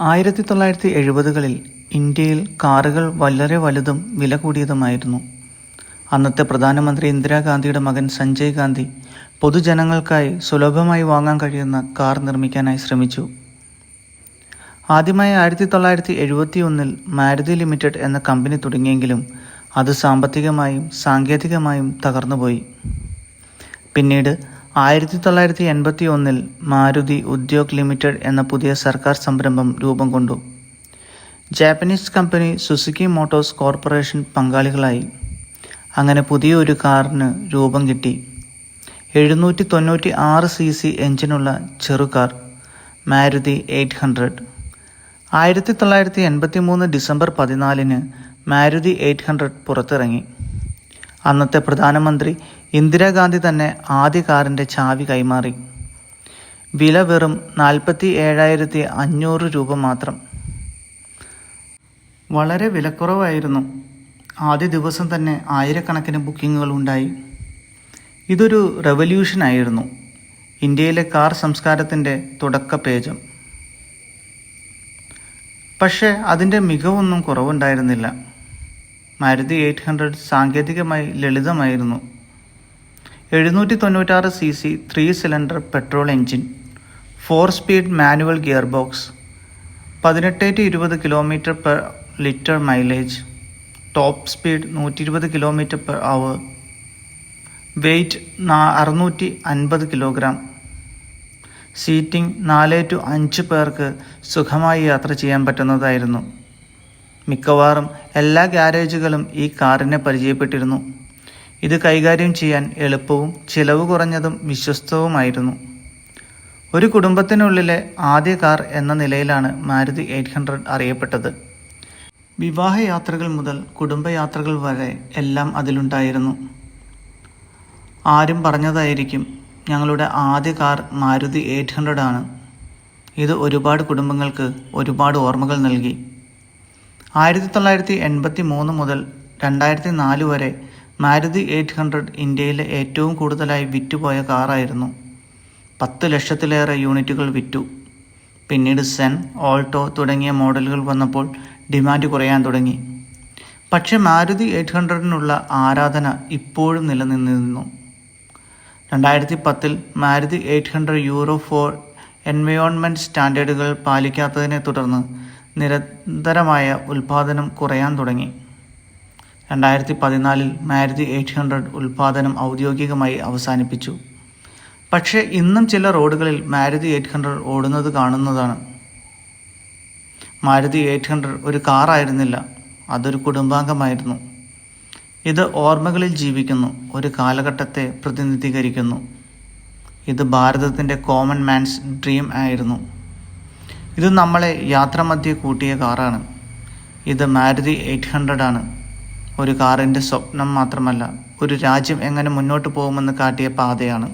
1970-കളിൽ ഇന്ത്യയിൽ കാറുകൾ വളരെ വലുതും വില കൂടിയതുമായിരുന്നു. അന്നത്തെ പ്രധാനമന്ത്രി ഇന്ദിരാഗാന്ധിയുടെ മകൻ സഞ്ജയ് ഗാന്ധി പൊതുജനങ്ങൾക്കായി സുലഭമായി വാങ്ങാൻ കഴിയുന്ന കാർ നിർമ്മിക്കാനായി ശ്രമിച്ചു. ആദ്യമായി 1971-ൽ മാരുതി ലിമിറ്റഡ് എന്ന കമ്പനി തുടങ്ങിയെങ്കിലും അത് സാമ്പത്തികമായും സാങ്കേതികമായും തകർന്നുപോയി. പിന്നീട് 1981-ൽ മാരുതി ഉദ്യോഗ് ലിമിറ്റഡ് എന്ന പുതിയ സർക്കാർ സംരംഭം രൂപം കൊണ്ടു. Japanese company Suzuki Motors corporation പങ്കാളികളായി. അങ്ങനെ പുതിയൊരു കാറിന് രൂപം കിട്ടി. 796 cc എഞ്ചിനുള്ള ചെറുകാർ മാരുതി 800. 1983 ഡിസംബർ 14-ന് മാരുതി 800 പുറത്തിറങ്ങി. അന്നത്തെ പ്രധാനമന്ത്രി ഇന്ദിരാഗാന്ധി തന്നെ ആദ്യ കാറിൻ്റെ ചാവി കൈമാറി. വില വെറും 47,500 രൂപ മാത്രം. വളരെ വിലക്കുറവായിരുന്നു. ആദ്യ ദിവസം തന്നെ ആയിരക്കണക്കിന് ബുക്കിങ്ങുകൾ ഉണ്ടായി. ഇതൊരു റെവല്യൂഷൻ ആയിരുന്നു, ഇന്ത്യയിലെ കാർ സംസ്കാരത്തിൻ്റെ തുടക്ക പേജം. പക്ഷേ അതിൻ്റെ മികവൊന്നും കുറവുണ്ടായിരുന്നില്ല. മാരുതി 800 സാങ്കേതികമായി ലളിതമായിരുന്നു. 796 cc 3 cylinder petrol engine, 4 speed manual gear box, 18-20 km/ലിറ്റർ mileage, top speed 120 km/h, weight 650 kilogram, seating 4-5 പേർക്ക് സുഖമായി യാത്ര ചെയ്യാൻ പറ്റുന്നതായിരുന്നു. മിക്കവാറും എല്ലാ ഗ്യാരേജുകളും ഈ കാറിനെ പരിചയപ്പെട്ടിരുന്നു. ഇത് കൈകാര്യം ചെയ്യാൻ എളുപ്പവും ചിലവ് കുറഞ്ഞതും വിശ്വസ്തവുമായിരുന്നു. ഒരു കുടുംബത്തിനുള്ളിലെ ആദ്യ കാർ എന്ന നിലയിലാണ് മാരുതി 800 അറിയപ്പെട്ടത്. വിവാഹയാത്രകൾ മുതൽ കുടുംബയാത്രകൾ വരെ എല്ലാം അതിലുണ്ടായിരുന്നു. ആരും പറഞ്ഞതായിരിക്കും, ഞങ്ങളുടെ ആദ്യ കാർ മാരുതി 800 ആണ്. ഇത് ഒരുപാട് കുടുംബങ്ങൾക്ക് ഒരുപാട് ഓർമ്മകൾ നൽകി. 1983 മുതൽ 2004 വരെ മാരുതി 800 ഇന്ത്യയിലെ ഏറ്റവും കൂടുതലായി വിറ്റുപോയ കാറായിരുന്നു. 10 ലക്ഷത്തിലേറെ യൂണിറ്റുകൾ വിറ്റു. പിന്നീട് സെൻ, ഓൾട്ടോ തുടങ്ങിയ മോഡലുകൾ വന്നപ്പോൾ ഡിമാൻഡ് കുറയാൻ തുടങ്ങി. പക്ഷേ മാരുതി 800-നുള്ള ആരാധന ഇപ്പോഴും നിലനിന്നിരുന്നു. 2010-ൽ മാരുതി 800 യൂറോ 4 എൻവയോൺമെൻറ്റ് സ്റ്റാൻഡേർഡുകൾ പാലിക്കാത്തതിനെ തുടർന്ന് നിരന്തരമായ ഉൽപ്പാദനം കുറയാൻ തുടങ്ങി. 2014-ൽ മാരുതി 800 ഉൽപ്പാദനം ഔദ്യോഗികമായി അവസാനിപ്പിച്ചു. പക്ഷേ ഇന്നും ചില റോഡുകളിൽ മാരുതി 800 ഓടുന്നത് കാണുന്നതാണ്. മാരുതി 800 ഒരു കാറായിരുന്നില്ല, അതൊരു കുടുംബാംഗമായിരുന്നു. ഇത് ഓർമ്മകളിൽ ജീവിക്കുന്നു, ഒരു കാലഘട്ടത്തെ പ്രതിനിധീകരിക്കുന്നു. ഇത് ഭാരതത്തിൻ്റെ കോമൺ മാൻസ് ഡ്രീം ആയിരുന്നു. ഇത് നമ്മളെ യാത്രാമധ്യേ കൂട്ടിയ കാറാണ്. ഇത് മാരുതി 800 ആണ്. ഒരു കാറിൻ്റെ സ്വപ്നം മാത്രമല്ല, ഒരു രാജ്യം എങ്ങനെ മുന്നോട്ട് പോകുമെന്ന് കാട്ടിയ പാതയാണ്.